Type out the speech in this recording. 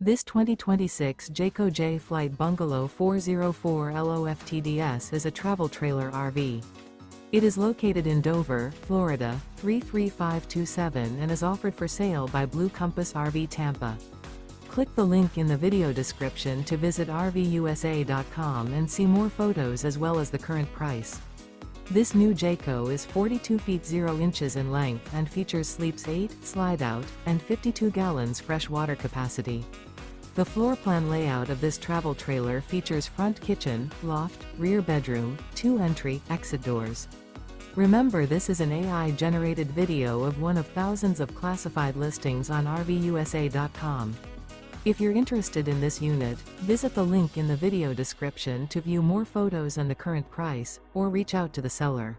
This 2026 Jayco Jay Flight Bungalow 404 LOFTDS is a travel trailer RV. It is located in Dover, Florida, 33527 and is offered for sale by Blue Compass RV Tampa. Click the link in the video description to visit RVUSA.com and see more photos as well as the current price. This new Jayco is 42 feet 0 inches in length and features sleeps 8, slide-out, and 52 gallons fresh water capacity. The floor plan layout of this travel trailer features front kitchen, loft, rear bedroom, 2 entry, exit doors. Remember, this is an AI-generated video of one of thousands of classified listings on RVUSA.com. If you're interested in this unit, visit the link in the video description to view more photos and the current price, or reach out to the seller.